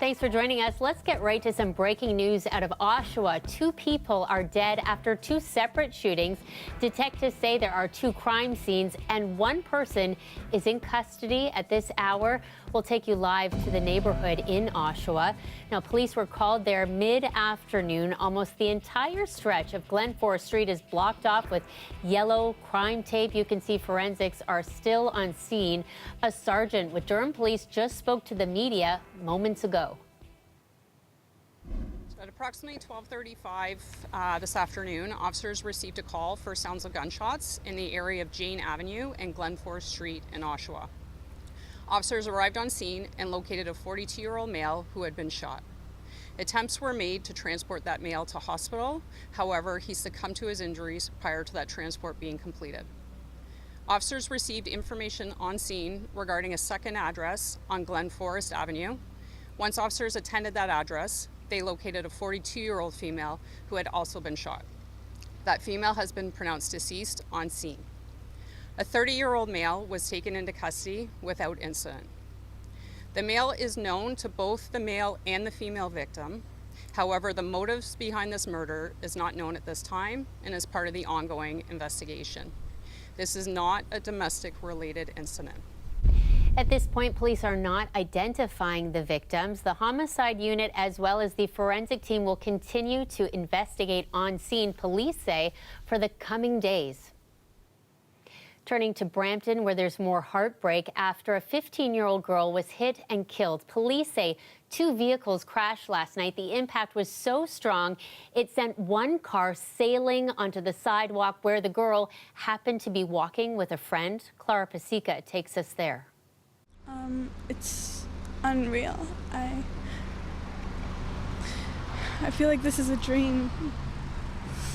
Thanks for joining us. Let's get right to some breaking news out of Oshawa. 2 people are dead after 2 separate shootings. Detectives say there are 2 crime scenes and 1 person is in custody at this hour. We'll take you live to the neighborhood in Oshawa. Now, police were called there mid-afternoon. Almost the entire stretch of Glen Forest Street is blocked off with yellow crime tape. You can see forensics are still on scene. A sergeant with Durham Police just spoke to the media moments ago. At approximately 12:35 this afternoon, officers received a call for sounds of gunshots in the area of Jane Avenue and Glen Forest Street in Oshawa. Officers arrived on scene and located a 42-year-old male who had been shot. Attempts were made to transport that male to hospital. However, he succumbed to his injuries prior to that transport being completed. Officers received information on scene regarding a second address on Glen Forest Avenue. Once officers attended that address, they located a 42-year-old female who had also been shot. That female has been pronounced deceased on scene. A 30-year-old male was taken into custody without incident. The male is known to both the male and the female victim. However, the motives behind this murder is not known at this time and is part of the ongoing investigation. This is not a domestic-related incident. At this point, police are not identifying the victims. The homicide unit as well as the forensic team will continue to investigate on scene, police say, for the coming days. Turning to Brampton, where there's more heartbreak after a 15-year-old girl was hit and killed. Police say 2 vehicles crashed last night. The impact was so strong, it sent 1 car sailing onto the sidewalk where the girl happened to be walking with a friend. Clara Pasica takes us there. It's unreal. I feel like this is a dream.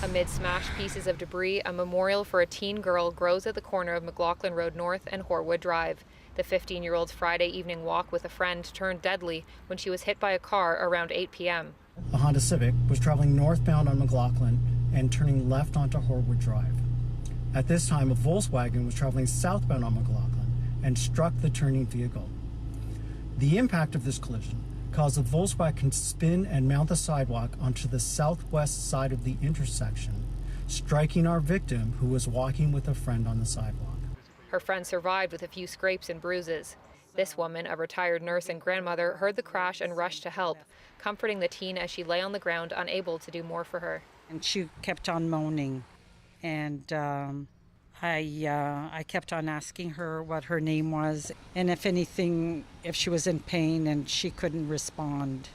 Amid smashed pieces of debris, a memorial for a teen girl grows at the corner of McLaughlin Road North and Horwood Drive. The 15-year-old's Friday evening walk with a friend turned deadly when she was hit by a car around 8 p.m. A Honda Civic was traveling northbound on McLaughlin and turning left onto Horwood Drive. At this time, a Volkswagen was traveling southbound on McLaughlin and struck the turning vehicle. The impact of this collision caused the Volkswagen to spin and mount the sidewalk onto the southwest side of the intersection, striking our victim, who was walking with a friend on the sidewalk. Her friend survived with a few scrapes and bruises. This woman, a retired nurse and grandmother, heard the crash and rushed to help, comforting the teen as she lay on the ground, unable to do more for her. And she kept on moaning, and I kept on asking her what her name was, and if she was in pain, and she couldn't respond.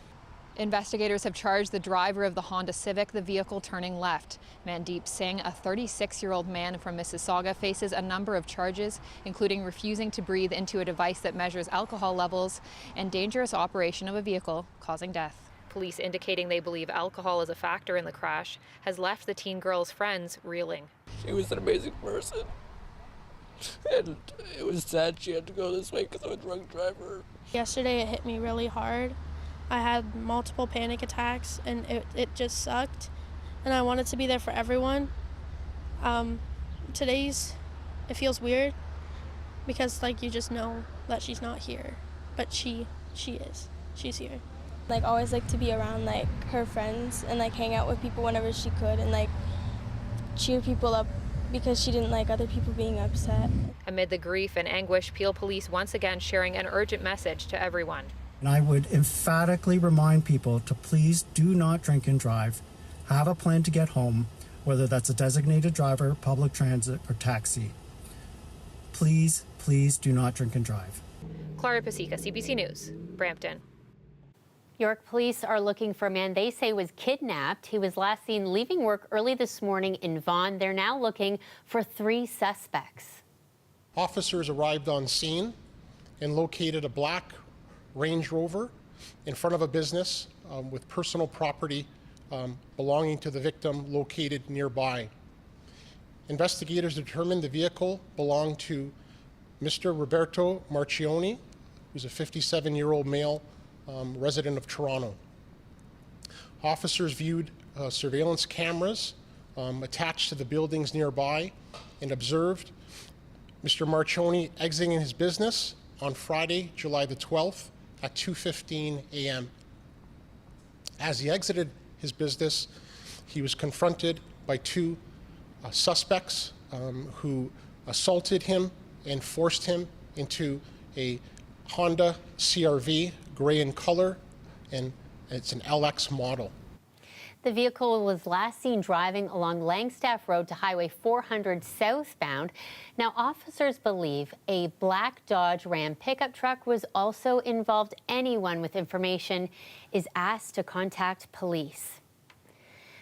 Investigators have charged the driver of the Honda Civic, the vehicle turning left. Mandeep Singh, a 36-year-old man from Mississauga, faces a number of charges, including refusing to breathe into a device that measures alcohol levels and dangerous operation of a vehicle causing death. Police indicating they believe alcohol is a factor in the crash has left the teen girl's friends reeling. She was an amazing person, and it was sad she had to go this way because I'm a drunk driver. Yesterday it hit me really hard. I had multiple panic attacks, and it just sucked, and I wanted to be there for everyone. It feels weird because you just know that she's not here, but she is. She's here. Always to be around her friends and hang out with people whenever she could and cheer people up because she didn't like other people being upset. Amid the grief and anguish, Peel Police once again sharing an urgent message to everyone. And I would emphatically remind people to please do not drink and drive. Have a plan to get home, whether that's a designated driver, public transit, or taxi. Please, please do not drink and drive. Clara Pasica, CBC News, Brampton. York police are looking for a man they say was kidnapped. He was last seen leaving work early this morning in Vaughan. They're now looking for 3 suspects. Officers arrived on scene and located a black Range Rover in front of a business with personal property belonging to the victim located nearby. Investigators determined the vehicle belonged to Mr. Roberto Marchioni, who's a 57-year-old male resident of Toronto. Officers viewed surveillance cameras attached to the buildings nearby and observed Mr. Marchioni exiting his business on Friday, July the 12th at 2:15 a.m. As he exited his business, he was confronted by two suspects who assaulted him and forced him into a Honda CR-V, gray in color, and it's an LX model. The vehicle was last seen driving along Langstaff Road to Highway 400 southbound. Now, officers believe a black Dodge Ram pickup truck was also involved. Anyone with information is asked to contact police.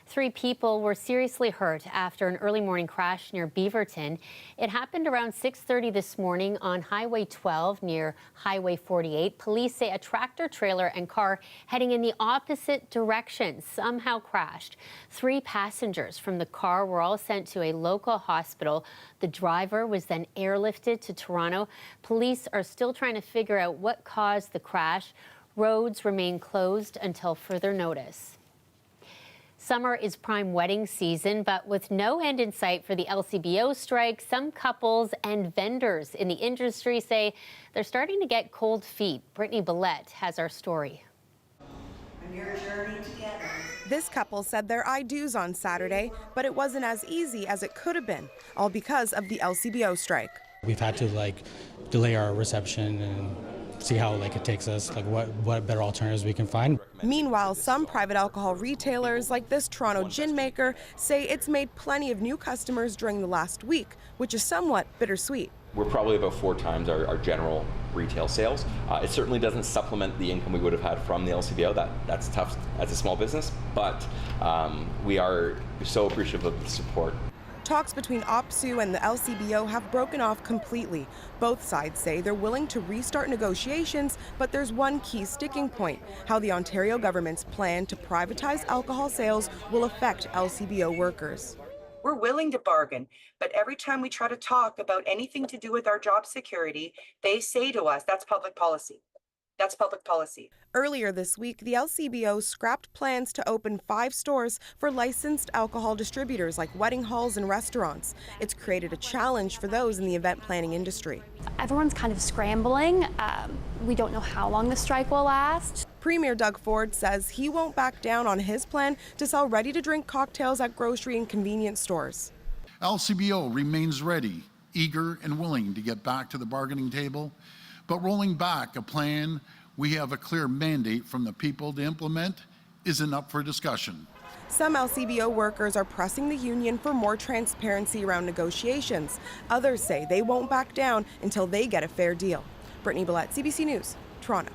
3 people were seriously hurt after an early morning crash near Beaverton. It happened around 6:30 this morning on Highway 12 near Highway 48. Police say a tractor trailer and car heading in the opposite direction somehow crashed. 3 passengers from the car were all sent to a local hospital. The driver was then airlifted to Toronto. Police are still trying to figure out what caused the crash. Roads remain closed until further notice. Summer is prime wedding season, but with no end in sight for the LCBO strike, some couples and vendors in the industry say they're starting to get cold feet. Brittany Billette has our story. This couple said their I-dos on Saturday, but it wasn't as easy as it could have been, all because of the LCBO strike. We've had to delay our reception and see how it takes us, what better alternatives we can find. Meanwhile, some private alcohol retailers, like this Toronto gin maker, say it's made plenty of new customers during the last week, which is somewhat bittersweet. We're probably about 4 times our general retail sales. It certainly doesn't supplement the income we would have had from the LCBO. That's tough as a small business, but we are so appreciative of the support. Talks between OPSU and the LCBO have broken off completely. Both sides say they're willing to restart negotiations, but there's one key sticking point: how the Ontario government's plan to privatize alcohol sales will affect LCBO workers. We're willing to bargain, but every time we try to talk about anything to do with our job security, they say to us, that's public policy. That's public policy. Earlier this week, the LCBO scrapped plans to open 5 stores for licensed alcohol distributors like wedding halls and restaurants. It's created a challenge for those in the event planning industry. Everyone's kind of scrambling. We don't know how long the strike will last. Premier Doug Ford says he won't back down on his plan to sell ready-to-drink cocktails at grocery and convenience stores. LCBO remains ready, eager and willing to get back to the bargaining table. But rolling back a plan we have a clear mandate from the people to implement isn't up for discussion. Some LCBO workers are pressing the union for more transparency around negotiations. Others say they won't back down until they get a fair deal. Brittany Billette, CBC News, Toronto.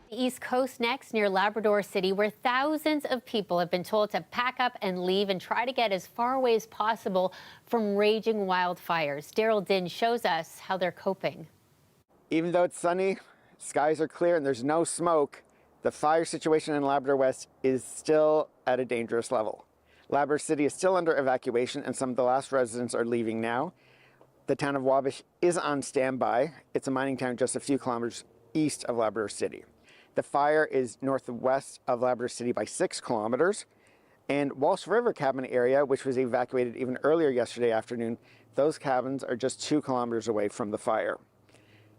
The East Coast next, near Labrador City, where thousands of people have been told to pack up and leave and try to get as far away as possible from raging wildfires. Daryl Din shows us how they're coping. Even though it's sunny, skies are clear, and there's no smoke, the fire situation in Labrador West is still at a dangerous level. Labrador City is still under evacuation, and some of the last residents are leaving now. The town of Wabash is on standby. It's a mining town just a few kilometers east of Labrador City. The fire is northwest of Labrador City by 6 kilometers. And Walsh River cabin area, which was evacuated even earlier yesterday afternoon, those cabins are just 2 kilometers away from the fire.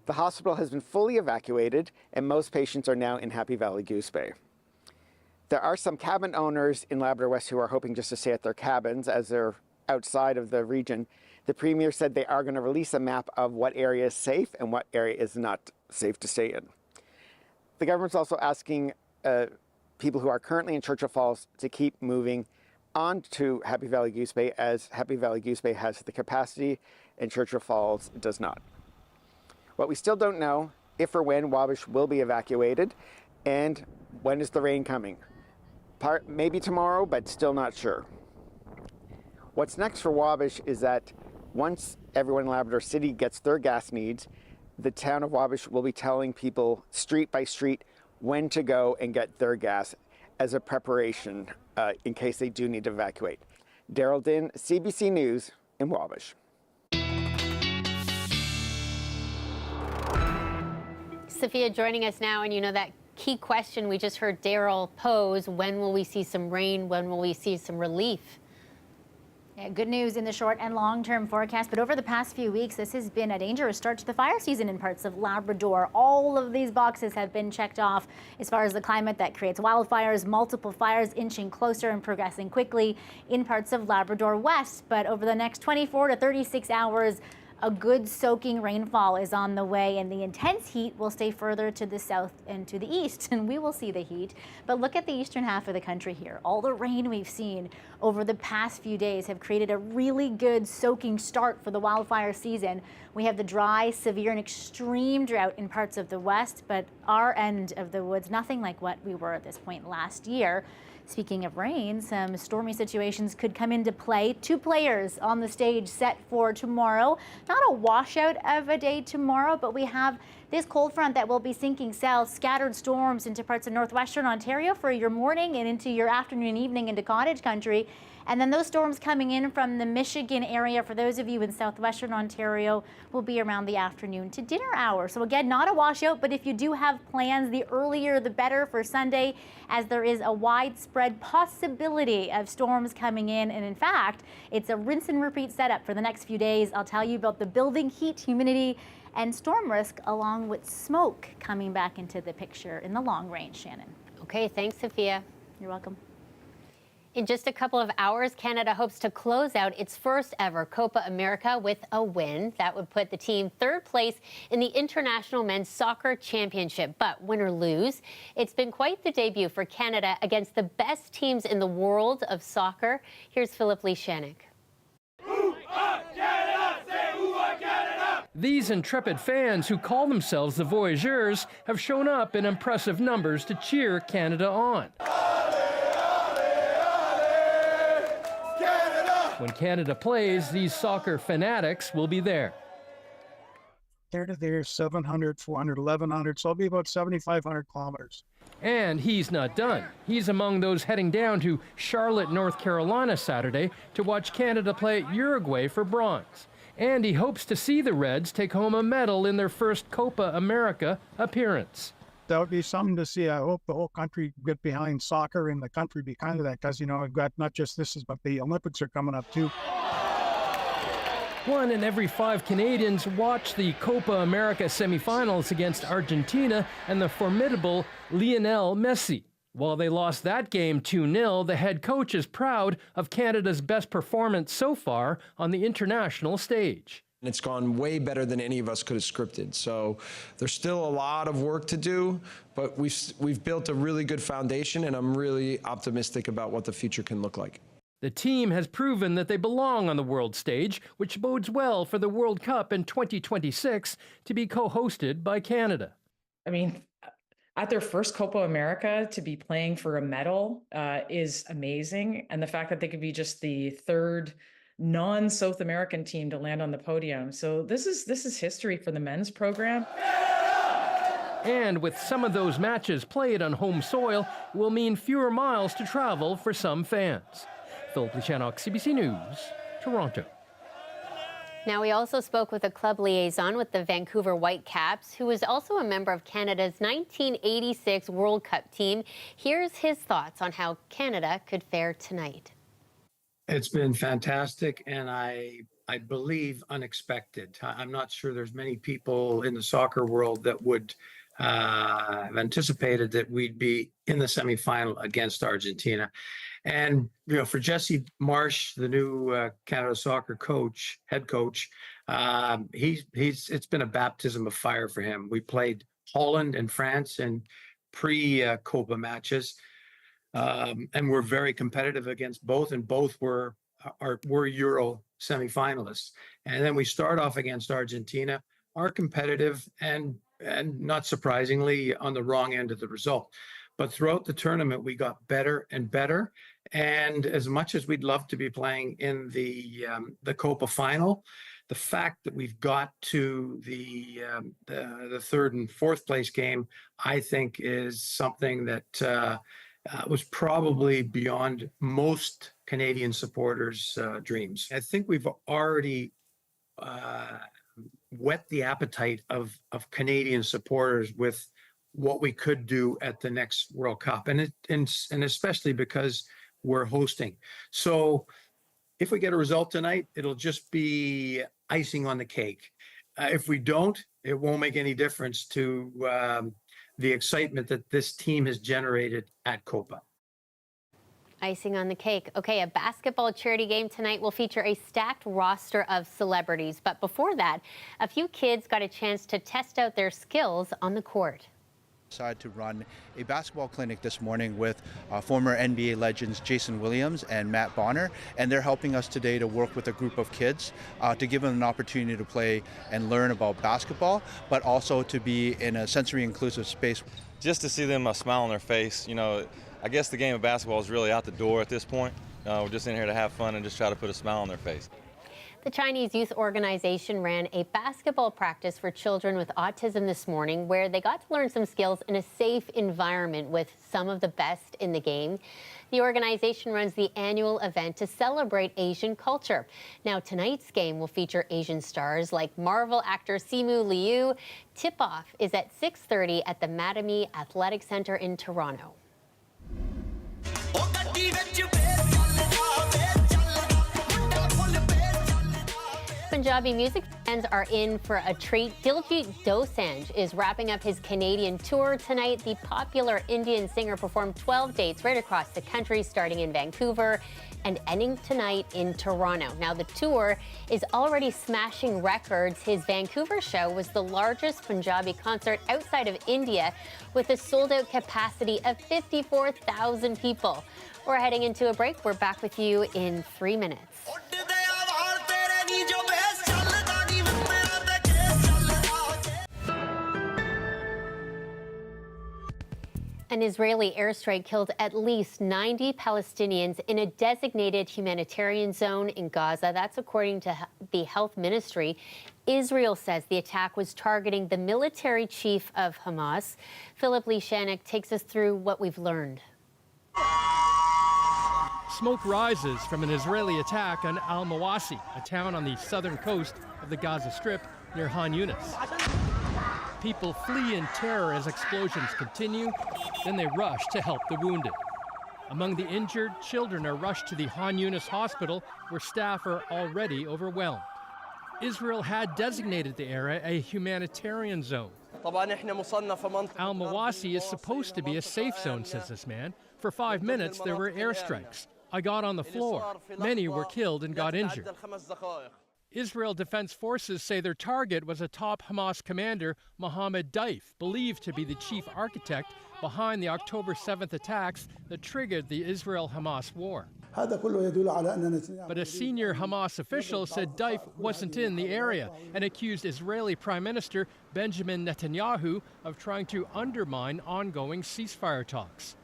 The hospital has been fully evacuated, and most patients are now in Happy Valley Goose Bay. There are some cabin owners in Labrador West who are hoping just to stay at their cabins as they're outside of the region. The Premier said they are going to release a map of what area is safe and what area is not safe to stay in. The government's also asking people who are currently in Churchill Falls to keep moving on to Happy Valley Goose Bay, as Happy Valley Goose Bay has the capacity and Churchill Falls does not. What we still don't know, if or when Wabash will be evacuated, and when is the rain coming. Maybe tomorrow, but still not sure. What's next for Wabash is that once everyone in Labrador City gets their gas needs, the town of Wabash will be telling people street by street when to go and get their gas as a preparation in case they do need to evacuate. Daryl Din, CBC News in Wabash. Sophia joining us now, and you know that key question we just heard Daryl pose: when will we see some rain? When will we see some relief? Yeah, good news in the short and long-term forecast, but over the past few weeks, this has been a dangerous start to the fire season in parts of Labrador. All of these boxes have been checked off as far as the climate that creates wildfires, multiple fires inching closer and progressing quickly in parts of Labrador West. But over the next 24 to 36 hours, a good soaking rainfall is on the way, and the intense heat will stay further to the south and to the east, and we will see the heat. But look at the eastern half of the country here. All the rain we've seen over the past few days have created a really good soaking start for the wildfire season. We have the dry, severe, and extreme drought in parts of the west, but our end of the woods, nothing like what we were at this point last year. Speaking of rain, some stormy situations could come into play. 2 players on the stage set for tomorrow. Not a washout of a day tomorrow, but we have this cold front that will be sinking south, scattered storms into parts of northwestern Ontario for your morning and into your afternoon and evening into cottage country. And then those storms coming in from the Michigan area, for those of you in southwestern Ontario, will be around the afternoon to dinner hour. So again, not a washout, but if you do have plans, the earlier the better for Sunday, as there is a widespread possibility of storms coming in. And in fact, it's a rinse and repeat setup for the next few days. I'll tell you about the building heat, humidity, and storm risk, along with smoke coming back into the picture in the long range, Shannon. Okay, thanks, Sophia. You're welcome. In just a couple of hours, Canada hopes to close out its first ever Copa America with a win. That would put the team 3rd place in the International Men's Soccer Championship. But win or lose, it's been quite the debut for Canada against the best teams in the world of soccer. Here's Philip Lee Shanik. These intrepid fans who call themselves the Voyageurs have shown up in impressive numbers to cheer Canada on. When Canada plays, these soccer fanatics will be there. They're 700, 400, 1,100, so it'll be about 7,500 kilometers. And he's not done. He's among those heading down to Charlotte, North Carolina Saturday to watch Canada play Uruguay for bronze. And he hopes to see the Reds take home a medal in their first Copa America appearance. That would be something to see. I hope the whole country get behind soccer and the country be kind of that, because, you know, we've got not just this, but the Olympics are coming up too. 1 in every 5 Canadians watch the Copa America semifinals against Argentina and the formidable Lionel Messi. While they lost that game 2-0, the head coach is proud of Canada's best performance so far on the international stage. It's gone way better than any of us could have scripted. So there's still a lot of work to do, but we've built a really good foundation, and I'm really optimistic about what the future can look like. The team has proven that they belong on the world stage, which bodes well for the World Cup in 2026 to be co-hosted by Canada. I mean, at their first Copa America, to be playing for a medal is amazing. And the fact that they could be just the 3rd non-South American team to land on the podium. So this is history for the men's program. And with some of those matches played on home soil, it will mean fewer miles to travel for some fans. Philip Lichanok, CBC News, Toronto. Now, we also spoke with a club liaison with the Vancouver Whitecaps, who is also a member of Canada's 1986 World Cup team. Here's his thoughts on how Canada could fare tonight. It's been fantastic, and I believe unexpected. I'm not sure there's many people in the soccer world that would have anticipated that we'd be in the semifinal against Argentina. And, you know, for Jesse Marsh, the new Canada soccer coach, head coach, it's been a baptism of fire for him. We played Holland and France in pre-Copa matches. And we're very competitive against both, and both were Euro semifinalists. And then we start off against Argentina, are competitive, and not surprisingly on the wrong end of the result. But throughout the tournament, we got better and better. And as much as we'd love to be playing in the Copa final, the fact that we've got to the 3rd and 4th place game, I think, is something that was probably beyond most Canadian supporters' dreams. I think we've already whet the appetite of Canadian supporters with what we could do at the next World Cup, and especially because we're hosting. So If we get a result tonight, it'll just be icing on the cake. If we don't, it won't make any difference to the excitement that this team has generated at Copa. Icing on the cake. Okay, a basketball charity game tonight will feature a stacked roster of celebrities. But before that, a few kids got a chance to test out their skills on the court. Decided to run a basketball clinic this morning with former NBA legends Jason Williams and Matt Bonner, and they're helping us today to work with a group of kids to give them an opportunity to play and learn about basketball, but also to be in a sensory inclusive space. Just to see them a smile on their face, you know, I guess the game of basketball is really out the door at this point. We're just in here to have fun and just try to put a smile on their face. The Chinese Youth Organization ran a basketball practice for children with autism this morning, where they got to learn some skills in a safe environment with some of the best in the game. The organization runs the annual event to celebrate Asian culture. Now, tonight's game will feature Asian stars like Marvel actor Simu Liu. Tip-off is at 6:30 at the Mattamy Athletic Center in Toronto. Punjabi music fans are in for a treat. Diljit Dosanjh is wrapping up his Canadian tour tonight. The popular Indian singer performed 12 dates right across the country, starting in Vancouver and ending tonight in Toronto. Now, the tour is already smashing records. His Vancouver show was the largest Punjabi concert outside of India, with a sold-out capacity of 54,000 people. We're heading into a break. We're back with you in 3 minutes. An Israeli airstrike killed at least 90 Palestinians in a designated humanitarian zone in Gaza. That's according to the health ministry. Israel says the attack was targeting the military chief of Hamas. Philip Lishanek takes us through what we've learned. Smoke rises from an Israeli attack on Al-Mawasi, a town on the southern coast of the Gaza Strip near Han Yunis. People flee in terror as explosions continue, then they rush to help the wounded. Among the injured, children are rushed to the Han Yunis hospital, where staff are already overwhelmed. Israel had designated the area a humanitarian zone. Al-Mawasi is supposed to be a safe zone, says this man. For 5 minutes, there were airstrikes. I got on the floor. Many were killed and got injured. Israel Defense Forces say their target was a top Hamas commander, Mohammed Daif, believed to be the chief architect behind the October 7th attacks that triggered the Israel-Hamas war. But a senior Hamas official said Daif wasn't in the area and accused Israeli Prime Minister Benjamin Netanyahu of trying to undermine ongoing ceasefire talks.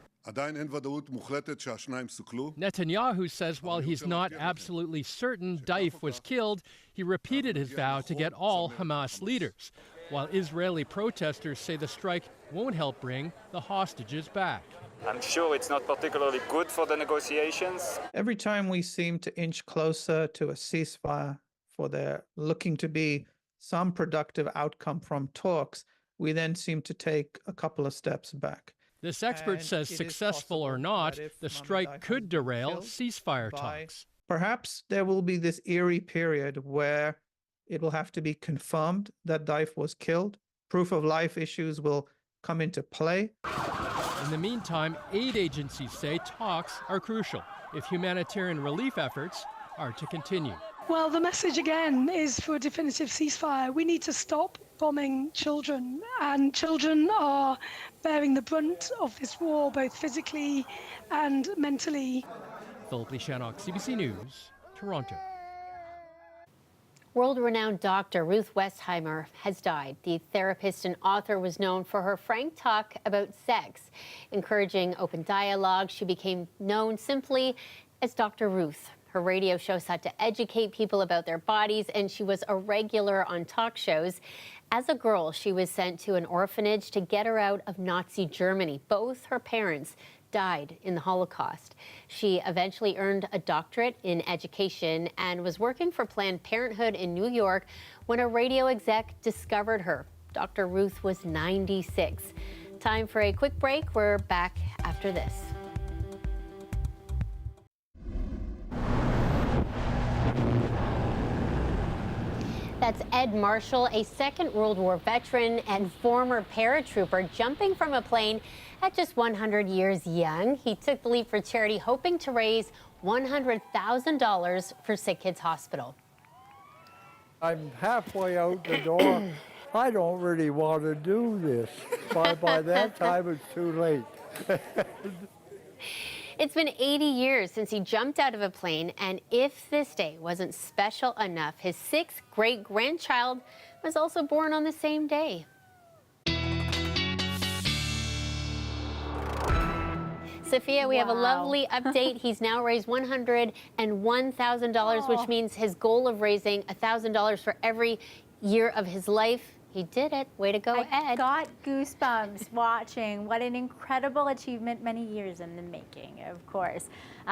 Netanyahu says while he's not absolutely certain Daif was killed, he repeated his vow to get all Hamas leaders, while Israeli protesters say the strike won't help bring the hostages back. I'm sure it's not particularly good for the negotiations. Every time we seem to inch closer to a ceasefire, for there looking to be some productive outcome from talks, we then seem to take a couple of steps back. This expert says successful or not, the strike could derail ceasefire talks. Perhaps there will be this eerie period where it will have to be confirmed that Daif was killed. Proof of life issues will come into play. In the meantime, aid agencies say talks are crucial if humanitarian relief efforts are to continue. Well, the message again is for a definitive ceasefire. We need to stop bombing children, and children are bearing the brunt of this war, both physically and mentally. Philip Lishanek, CBC News, Toronto. World-renowned doctor Ruth Westheimer has died. The therapist and author was known for her frank talk about sex. Encouraging open dialogue, she became known simply as Dr. Ruth. Her radio show sought to educate people about their bodies, and she was a regular on talk shows. As a girl, she was sent to an orphanage to get her out of Nazi Germany. Both her parents died in the Holocaust. She eventually earned a doctorate in education and was working for Planned Parenthood in New York when a radio exec discovered her. Dr. Ruth was 96. Time for a quick break. We're back after this. That's Ed Marshall, a Second World War veteran and former paratrooper, jumping from a plane at just 100 years young. He took the leap for charity, hoping to raise $100,000 for Sick Kids Hospital. I'm halfway out the door. I don't really want to do this. By that time, it's too late. It's been 80 years since he jumped out of a plane, and if this day wasn't special enough, his sixth great-grandchild was also born on the same day. Sophia, we have a lovely update. He's now raised $101,000, which means his goal of raising $1,000 for every year of his life. He did it. Way to go, Ed. I got goosebumps watching. What an incredible achievement, many years in the making, of course.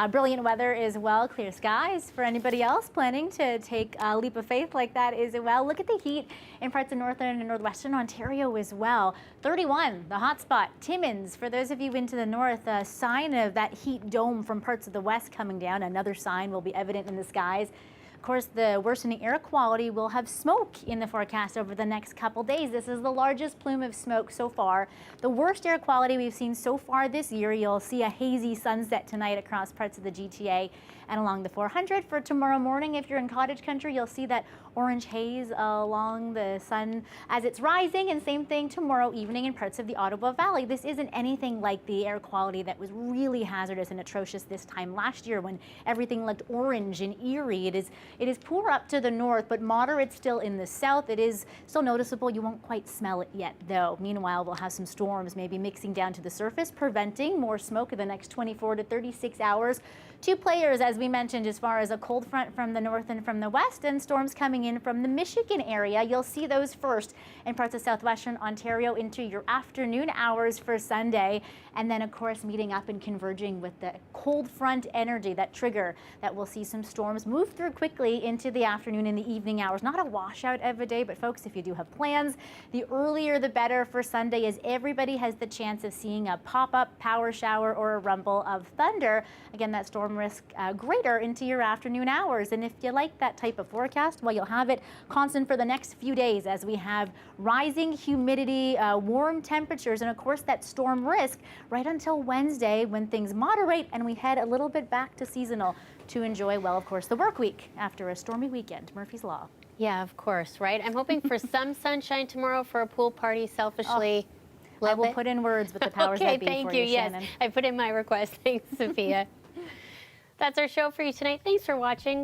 Brilliant weather as well, clear skies. For anybody else planning to take a leap of faith like that as well, look at the heat in parts of northern and northwestern Ontario as well. 31, the hot spot. Timmins, for those of you into the north, a sign of that heat dome from parts of the west coming down. Another sign will be evident in the skies. Of course, the worsening air quality will have smoke in the forecast over the next couple days. This is the largest plume of smoke so far. The worst air quality we've seen so far this year. You'll see a hazy sunset tonight across parts of the GTA and along the 400. For tomorrow morning, if you're in cottage country, you'll see that orange haze along the sun as it's rising, and same thing tomorrow evening in parts of the Ottawa Valley. This isn't anything like the air quality that was really hazardous and atrocious this time last year when everything looked orange and eerie. It is poor up to the north, but moderate still in the south. It is still noticeable. You won't quite smell it yet, though. Meanwhile, we'll have some storms maybe mixing down to the surface, preventing more smoke in the next 24 to 36 hours. Two players, as we mentioned, as far as a cold front from the north and from the west, and storms coming in from the Michigan area. You'll see those first in parts of southwestern Ontario into your afternoon hours for Sunday. And then, of course, meeting up and converging with the cold front energy, that trigger that we'll see some storms move through quickly into the afternoon and the evening hours. Not a washout of a day, but folks, if you do have plans, the earlier the better for Sunday, as everybody has the chance of seeing a pop-up power shower or a rumble of thunder. Again, that storm risk greater into your afternoon hours. And if you like that type of forecast, well, you'll have it constant for the next few days as we have rising humidity, warm temperatures, and of course that storm risk right until Wednesday when things moderate and we head a little bit back to seasonal to enjoy, well, of course, the work week after a stormy weekend. Murphy's Law. Yeah, of course, right? I'm hoping for some sunshine tomorrow for a pool party, selfishly. I will put in words with the powers that be thank for you. you, Yes, Shannon. I put in my request. Thanks, Sophia. That's our show for you tonight. Thanks for watching.